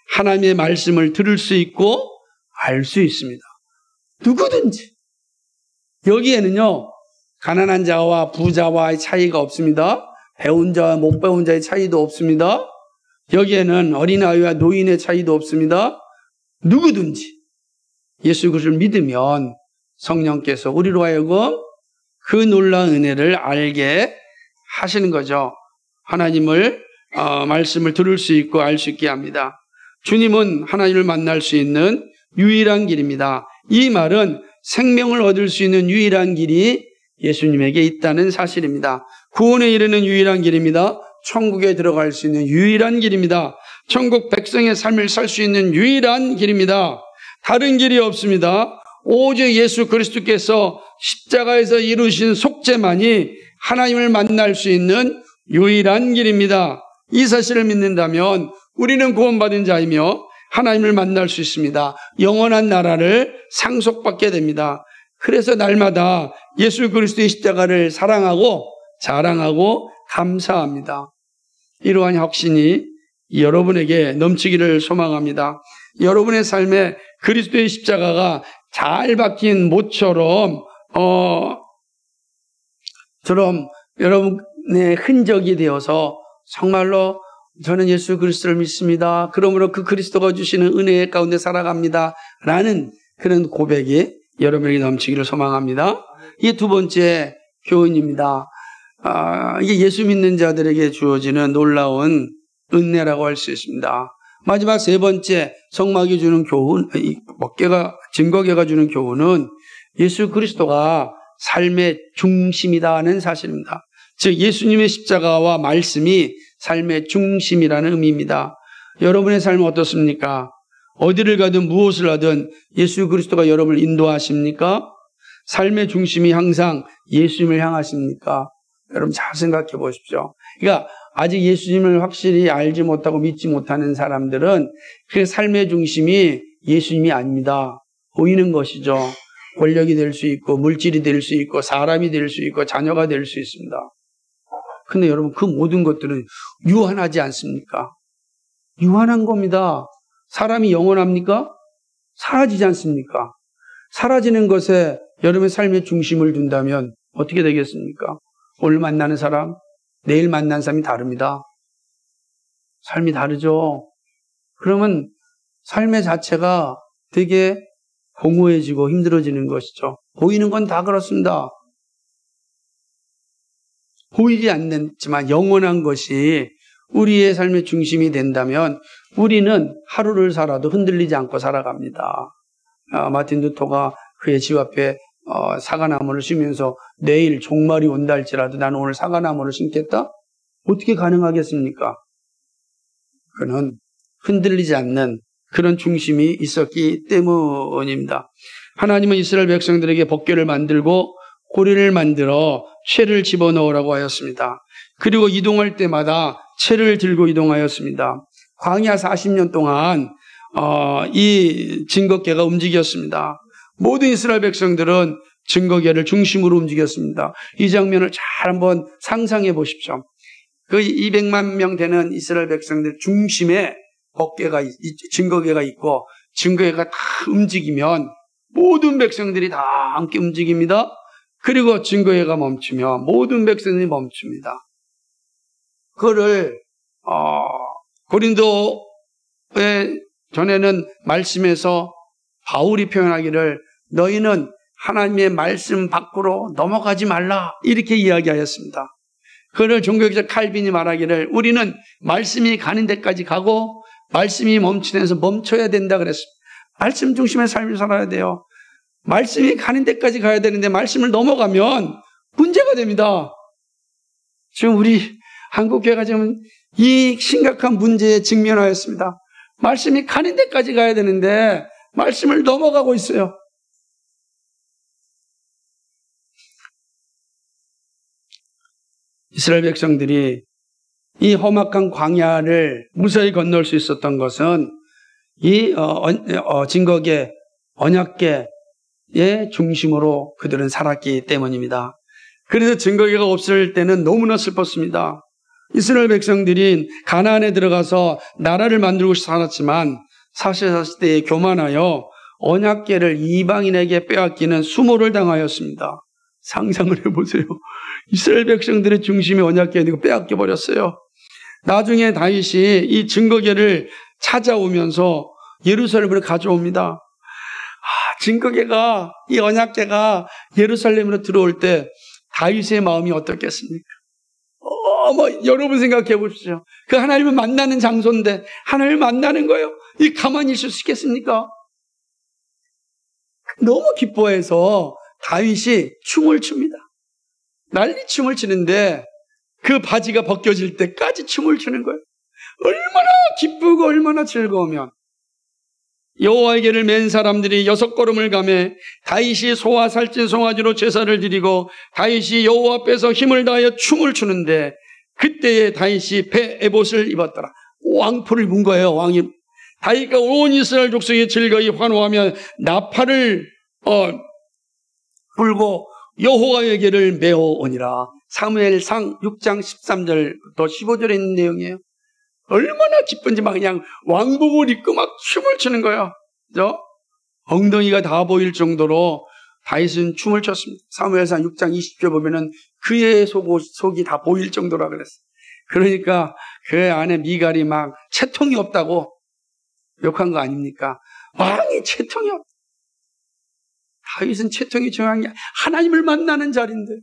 하나님의 말씀을 들을 수 있고 알 수 있습니다. 누구든지. 여기에는요, 가난한 자와 부자와의 차이가 없습니다. 배운 자와 못 배운 자의 차이도 없습니다. 여기에는 어린아이와 노인의 차이도 없습니다. 누구든지 예수 그리스도를 믿으면 성령께서 우리로 하여금 그 놀라운 은혜를 알게 하시는 거죠. 하나님을 말씀을 들을 수 있고 알 수 있게 합니다. 주님은 하나님을 만날 수 있는 유일한 길입니다. 이 말은 생명을 얻을 수 있는 유일한 길이 예수님에게 있다는 사실입니다. 구원에 이르는 유일한 길입니다. 천국에 들어갈 수 있는 유일한 길입니다. 천국 백성의 삶을 살 수 있는 유일한 길입니다. 다른 길이 없습니다. 오직 예수 그리스도께서 십자가에서 이루신 속죄만이 하나님을 만날 수 있는 유일한 길입니다. 이 사실을 믿는다면 우리는 구원받은 자이며 하나님을 만날 수 있습니다. 영원한 나라를 상속받게 됩니다. 그래서 날마다 예수 그리스도의 십자가를 사랑하고 자랑하고 감사합니다. 이러한 확신이 여러분에게 넘치기를 소망합니다. 여러분의 삶에 그리스도의 십자가가 잘 박힌 못처럼 여러분의 흔적이 되어서 정말로 저는 예수 그리스도를 믿습니다. 그러므로 그 그리스도가 주시는 은혜 가운데 살아갑니다. 라는 그런 고백이 여러분에게 넘치기를 소망합니다. 이게 두 번째 교훈입니다. 이게 예수 믿는 자들에게 주어지는 놀라운 은혜라고 할 수 있습니다. 마지막 세 번째 성막이 주는 교훈, 증거계가 주는 교훈은 예수 그리스도가 삶의 중심이다는 사실입니다. 즉 예수님의 십자가와 말씀이 삶의 중심이라는 의미입니다. 여러분의 삶은 어떻습니까? 어디를 가든 무엇을 하든 예수 그리스도가 여러분을 인도하십니까? 삶의 중심이 항상 예수님을 향하십니까? 여러분 잘 생각해 보십시오. 그러니까 아직 예수님을 확실히 알지 못하고 믿지 못하는 사람들은 그 삶의 중심이 예수님이 아닙니다. 보이는 것이죠. 권력이 될 수 있고 물질이 될 수 있고 사람이 될 수 있고 자녀가 될 수 있습니다. 근데 여러분 그 모든 것들은 유한하지 않습니까? 유한한 겁니다. 사람이 영원합니까? 사라지지 않습니까? 사라지는 것에 여러분의 삶의 중심을 둔다면 어떻게 되겠습니까? 오늘 만나는 사람, 내일 만난 사람이 다릅니다. 삶이 다르죠. 그러면 삶의 자체가 되게 공허해지고 힘들어지는 것이죠. 보이는 건 다 그렇습니다. 보이지 않지만 영원한 것이 우리의 삶의 중심이 된다면 우리는 하루를 살아도 흔들리지 않고 살아갑니다. 마틴 루터가 그의 집 앞에 사과나무를 심으면서 내일 종말이 온다 할지라도 나는 오늘 사과나무를 심겠다? 어떻게 가능하겠습니까? 그는 흔들리지 않는 그런 중심이 있었기 때문입니다. 하나님은 이스라엘 백성들에게 법궤를 만들고 고리를 만들어 채를 집어넣으라고 하였습니다. 그리고 이동할 때마다 채를 들고 이동하였습니다. 광야 40년 동안 이 증거궤가 움직였습니다. 모든 이스라엘 백성들은 증거궤를 중심으로 움직였습니다. 이 장면을 잘 한번 상상해 보십시오. 그 200만 명 되는 이스라엘 백성들 중심에 증거궤가 있고 증거궤가 다 움직이면 모든 백성들이 다 함께 움직입니다. 그리고 증거궤가 멈추면 모든 백성들이 멈춥니다. 그거를 고린도에 전에는 말씀에서 바울이 표현하기를 너희는 하나님의 말씀 밖으로 넘어가지 말라 이렇게 이야기하였습니다. 그를 종교학자 칼빈이 말하기를 우리는 말씀이 가는 데까지 가고 말씀이 멈추는 데서 멈춰야 된다 그랬습니다. 말씀 중심의 삶을 살아야 돼요. 말씀이 가는 데까지 가야 되는데 말씀을 넘어가면 문제가 됩니다. 지금 우리 한국교회가 지금 이 심각한 문제에 직면하였습니다. 말씀이 가는 데까지 가야 되는데 말씀을 넘어가고 있어요. 이스라엘 백성들이 이 험악한 광야를 무사히 건널 수 있었던 것은 이 증거궤, 언약궤의 중심으로 그들은 살았기 때문입니다. 그래서 증거궤가 없을 때는 너무나 슬펐습니다. 이스라엘 백성들이 가나안에 들어가서 나라를 만들고 살았지만 사실때에 교만하여 언약궤를 이방인에게 빼앗기는 수모를 당하였습니다. 상상을 해보세요. 이스라엘 백성들의 중심이 언약궤에 있는 거 빼앗겨 버렸어요. 나중에 다윗이 이 증거궤를 찾아오면서 예루살렘으로 가져옵니다. 증거궤가, 이 언약궤가 예루살렘으로 들어올 때 다윗의 마음이 어떻겠습니까? 여러분 생각해 보십시오. 그 하나님을 만나는 장소인데 하나님을 만나는 거예요. 이 가만히 있을 수 있겠습니까? 너무 기뻐해서 다윗이 춤을 춥니다. 난리춤을 추는데 그 바지가 벗겨질 때까지 춤을 추는 거예요. 얼마나 기쁘고 얼마나 즐거우면. 여호와에게를 맨 사람들이 6걸음을 가매 다윗이 소와 살찐 송아지로 제사를 드리고 다윗이 여호와 앞에서 힘을 다하여 춤을 추는데 그때에 다윗이 배 에봇을 입었더라. 왕포를 입은 거예요. 왕이. 다윗과 온 이스라엘 족속이 즐거이 환호하며 나팔을 불고 여호와에게를 메어오니라. 사무엘상 6장 13절부터 15절에 있는 내용이에요. 얼마나 기쁜지 막 그냥 왕복을 입고 막 춤을 추는 거예요. 그죠? 엉덩이가 다 보일 정도로 다윗은 춤을 췄습니다. 사무엘상 6장 20절 보면은 그의 속이 다 보일 정도라 그랬어요. 그러니까 그 안에 미갈이 막 채통이 없다고 욕한 거 아닙니까? 왕이 채통이 없다. 다윗은 채통이 중요한 게 하나님을 만나는 자리인데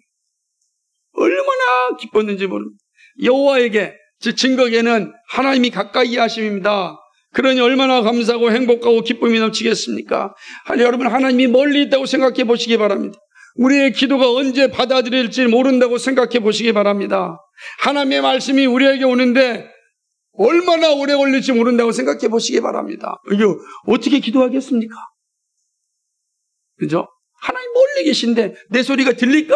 얼마나 기뻤는지 모릅니다. 여호와에게, 즉 증거에는 하나님이 가까이 하심입니다. 그러니 얼마나 감사하고 행복하고 기쁨이 넘치겠습니까? 여러분, 하나님이 멀리 있다고 생각해 보시기 바랍니다. 우리의 기도가 언제 받아들일지 모른다고 생각해 보시기 바랍니다. 하나님의 말씀이 우리에게 오는데 얼마나 오래 걸릴지 모른다고 생각해 보시기 바랍니다. 이거 어떻게 기도하겠습니까? 그죠? 하나님 멀리 계신데 내 소리가 들릴까?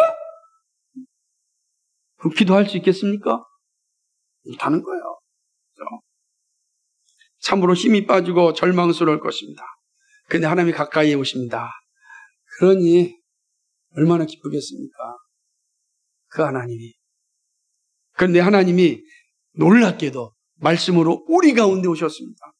그럼 기도할 수 있겠습니까? 못하는 거예요. 그죠? 참으로 힘이 빠지고 절망스러울 것입니다. 근데 하나님이 가까이에 오십니다. 그러니 얼마나 기쁘겠습니까? 그 하나님이. 그런데 하나님이 놀랍게도 말씀으로 우리 가운데 오셨습니다.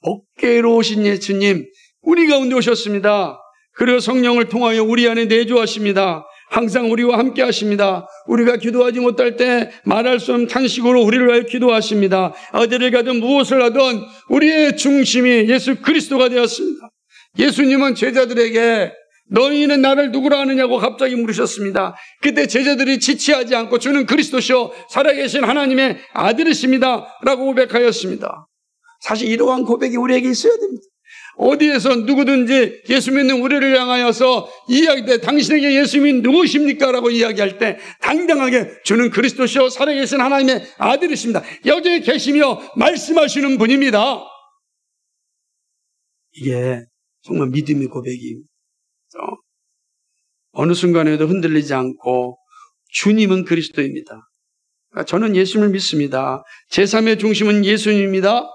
복계로 오신 예수님, 우리 가운데 오셨습니다. 그리고 성령을 통하여 우리 안에 내주하십니다. 항상 우리와 함께 하십니다. 우리가 기도하지 못할 때 말할 수 없는 탄식으로 우리를 위하여 기도하십니다. 어디를 가든 무엇을 하든 우리의 중심이 예수 그리스도가 되었습니다. 예수님은 제자들에게 너희는 나를 누구라 하느냐고 갑자기 물으셨습니다. 그때 제자들이 지체하지 않고 주는 그리스도시요 살아계신 하나님의 아들이십니다 라고 고백하였습니다. 사실 이러한 고백이 우리에게 있어야 됩니다. 어디에서 누구든지 예수 믿는 우리를 향하여서 이야기할 때 당신에게 예수님이 누구십니까? 라고 이야기할 때 당당하게 주는 그리스도시요 살아계신 하나님의 아들이십니다. 여기에 계시며 말씀하시는 분입니다. 이게 정말 믿음의 고백입니다. 어느 순간에도 흔들리지 않고 주님은 그리스도입니다. 저는 예수님을 믿습니다. 제3의 중심은 예수님입니다.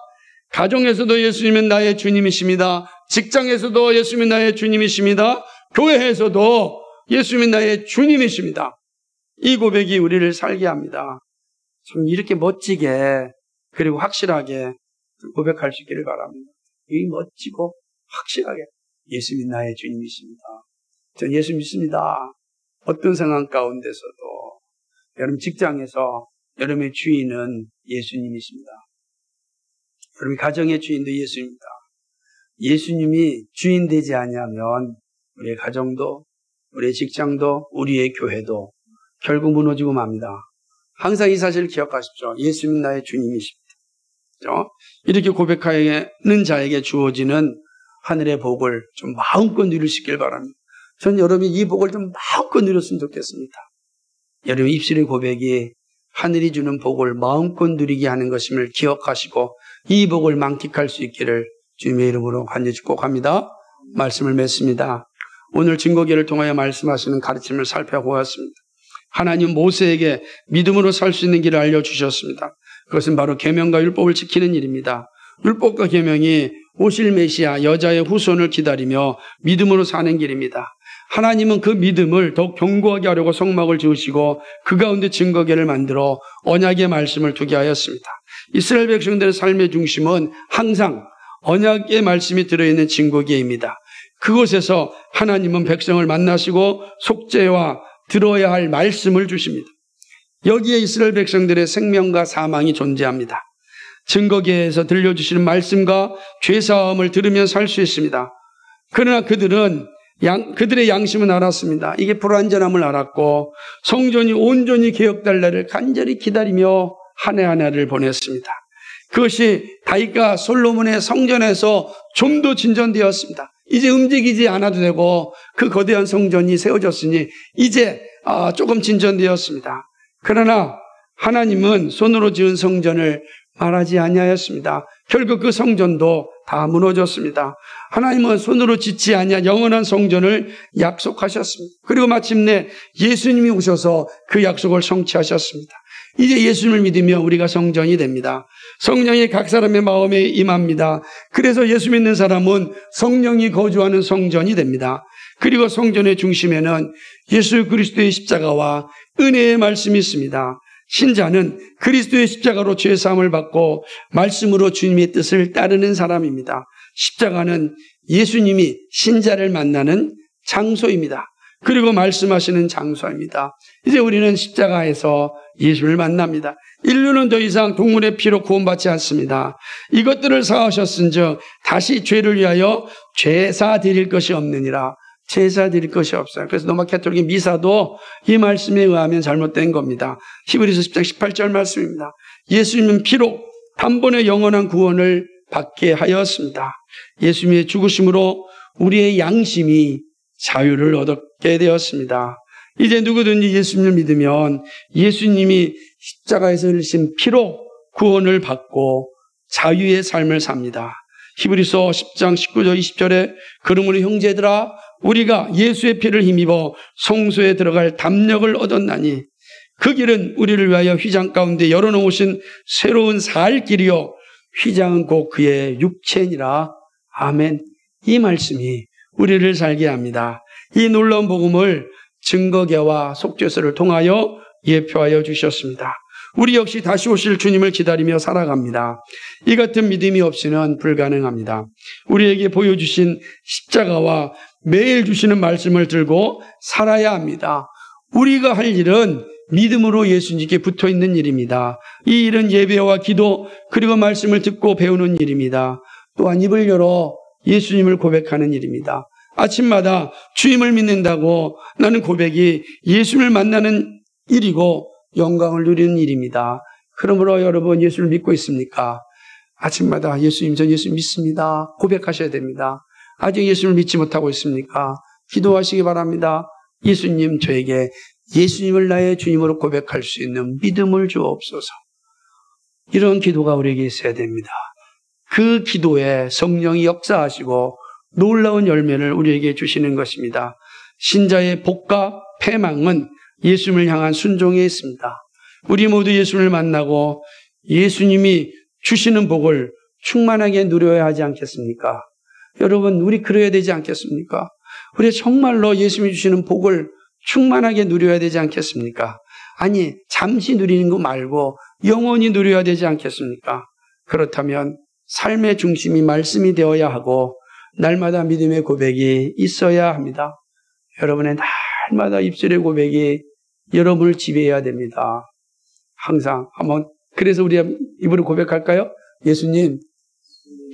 가정에서도 예수님은 나의 주님이십니다. 직장에서도 예수님은 나의 주님이십니다. 교회에서도 예수님은 나의 주님이십니다. 이 고백이 우리를 살게 합니다. 참 이렇게 멋지게 그리고 확실하게 고백할 수 있기를 바랍니다. 이 멋지고 확실하게 예수님은 나의 주님이십니다. 전 예수 믿습니다. 어떤 상황 가운데서도 여러분 직장에서 여러분의 주인은 예수님이십니다. 여러분 가정의 주인도 예수입니다. 예수님이 주인 되지 않으면 우리의 가정도 우리의 직장도 우리의 교회도 결국 무너지고 맙니다. 항상 이 사실을 기억하십시오. 예수님은 나의 주님이십니다. 그렇죠? 이렇게 고백하는 자에게 주어지는 하늘의 복을 좀 마음껏 누릴 수 있길 바랍니다. 전 여러분이 이 복을 좀 마음껏 누렸으면 좋겠습니다. 여러분 입술의 고백이 하늘이 주는 복을 마음껏 누리게 하는 것임을 기억하시고 이 복을 만끽할 수 있기를 주님의 이름으로 간절히 축복합니다. 말씀을 맺습니다. 오늘 증거기를 통하여 말씀하시는 가르침을 살펴보았습니다. 하나님 모세에게 믿음으로 살 수 있는 길을 알려주셨습니다. 그것은 바로 계명과 율법을 지키는 일입니다. 율법과 계명이 오실 메시아 여자의 후손을 기다리며 믿음으로 사는 길입니다. 하나님은 그 믿음을 더욱 견고하게 하려고 성막을 지으시고 그 가운데 증거궤를 만들어 언약의 말씀을 두게 하였습니다. 이스라엘 백성들의 삶의 중심은 항상 언약의 말씀이 들어있는 증거궤입니다. 그곳에서 하나님은 백성을 만나시고 속죄와 들어야 할 말씀을 주십니다. 여기에 이스라엘 백성들의 생명과 사망이 존재합니다. 증거궤에서 들려주시는 말씀과 죄사함을 들으며 살 수 있습니다. 그러나 그들의 양심은 알았습니다. 이게 불완전함을 알았고 성전이 온전히 개혁될 날을 간절히 기다리며 한 해 한 해를 보냈습니다. 그것이 다윗과 솔로몬의 성전에서 좀 더 진전되었습니다. 이제 움직이지 않아도 되고 그 거대한 성전이 세워졌으니 이제 조금 진전되었습니다. 그러나 하나님은 손으로 지은 성전을 말하지 아니하였습니다. 결국 그 성전도 다 무너졌습니다. 하나님은 손으로 짓지 아니한 영원한 성전을 약속하셨습니다. 그리고 마침내 예수님이 오셔서 그 약속을 성취하셨습니다. 이제 예수님을 믿으며 우리가 성전이 됩니다. 성령이 각 사람의 마음에 임합니다. 그래서 예수 믿는 사람은 성령이 거주하는 성전이 됩니다. 그리고 성전의 중심에는 예수 그리스도의 십자가와 은혜의 말씀이 있습니다. 신자는 그리스도의 십자가로 죄 사함을 받고 말씀으로 주님의 뜻을 따르는 사람입니다. 십자가는 예수님이 신자를 만나는 장소입니다. 그리고 말씀하시는 장소입니다. 이제 우리는 십자가에서 예수를 만납니다. 인류는 더 이상 동물의 피로 구원받지 않습니다. 이것들을 사하셨은즉 다시 죄를 위하여 제사 드릴 것이 없느니라. 제사 드릴 것이 없어요. 그래서 로마 가톨릭 미사도 이 말씀에 의하면 잘못된 겁니다. 히브리서 10장 18절 말씀입니다. 예수님은 피로 단번에 영원한 구원을 받게 하였습니다. 예수님의 죽으심으로 우리의 양심이 자유를 얻게 되었습니다. 이제 누구든지 예수님을 믿으면 예수님이 십자가에서 흘리신 피로 구원을 받고 자유의 삶을 삽니다. 히브리서 10장 19절 20절에 그러므로 형제들아 우리가 예수의 피를 힘입어 성소에 들어갈 담력을 얻었나니 그 길은 우리를 위하여 휘장 가운데 열어놓으신 새로운 살 길이요 휘장은 곧 그의 육체니라. 아멘. 이 말씀이 우리를 살게 합니다. 이 놀라운 복음을 증거계와 속죄서를 통하여 예표하여 주셨습니다. 우리 역시 다시 오실 주님을 기다리며 살아갑니다. 이 같은 믿음이 없이는 불가능합니다. 우리에게 보여주신 십자가와 매일 주시는 말씀을 들고 살아야 합니다. 우리가 할 일은 믿음으로 예수님께 붙어 있는 일입니다. 이 일은 예배와 기도 그리고 말씀을 듣고 배우는 일입니다. 또한 입을 열어 예수님을 고백하는 일입니다. 아침마다 주님을 믿는다고 나는 고백이 예수님을 만나는 일이고 영광을 누리는 일입니다. 그러므로 여러분 예수를 믿고 있습니까? 아침마다 예수님 전 예수 믿습니다. 고백하셔야 됩니다. 아직 예수를 믿지 못하고 있습니까? 기도하시기 바랍니다. 예수님 저에게 예수님을 나의 주님으로 고백할 수 있는 믿음을 주옵소서. 이런 기도가 우리에게 있어야 됩니다. 그 기도에 성령이 역사하시고 놀라운 열매를 우리에게 주시는 것입니다. 신자의 복과 패망은 예수님을 향한 순종에 있습니다. 우리 모두 예수님을 만나고 예수님이 주시는 복을 충만하게 누려야 하지 않겠습니까? 여러분 우리 그래야 되지 않겠습니까? 우리 정말로 예수님이 주시는 복을 충만하게 누려야 되지 않겠습니까? 아니 잠시 누리는 거 말고 영원히 누려야 되지 않겠습니까? 그렇다면 삶의 중심이 말씀이 되어야 하고 날마다 믿음의 고백이 있어야 합니다. 여러분의 날마다 입술의 고백이 여러분을 지배해야 됩니다. 항상 한번 그래서 우리 입으로 고백할까요? 예수님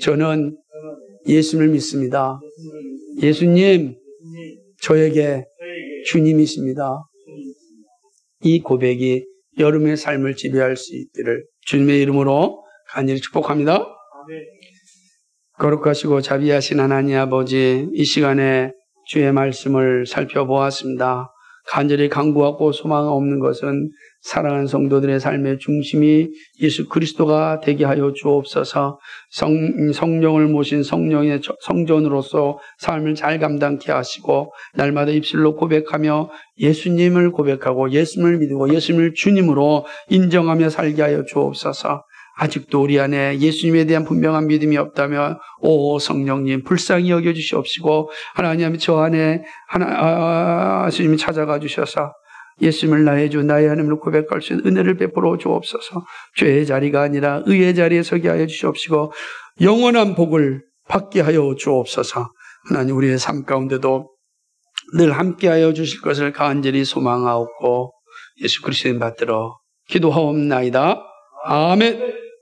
저는 예수님을 믿습니다. 예수님 저에게 주님이십니다. 이 고백이 여러분의 삶을 지배할 수 있기를 주님의 이름으로 간절히 축복합니다. 거룩하시고 자비하신 하나님 아버지, 이 시간에 주의 말씀을 살펴보았습니다. 간절히 간구하고 소망 없는 것은 사랑하는 성도들의 삶의 중심이 예수 그리스도가 되게 하여 주옵소서. 성령을 모신 성령의 성전으로서 삶을 잘 감당케 하시고 날마다 입술로 고백하며 예수님을 고백하고 예수님을 믿고 예수님을 주님으로 인정하며 살게 하여 주옵소서. 아직도 우리 안에 예수님에 대한 분명한 믿음이 없다면 오 성령님 불쌍히 여겨주시옵시고 하나님 저 안에 예수님이 찾아가 주셔서 예수님을 나의 주 나의 하나님을 고백할 수 있는 은혜를 베풀어 주옵소서. 죄의 자리가 아니라 의의 자리에 서게 하여 주시옵시고 영원한 복을 받게 하여 주옵소서. 하나님 우리의 삶 가운데도 늘 함께하여 주실 것을 간절히 소망하옵고 예수 그리스도의 받들어 기도하옵나이다. 아멘.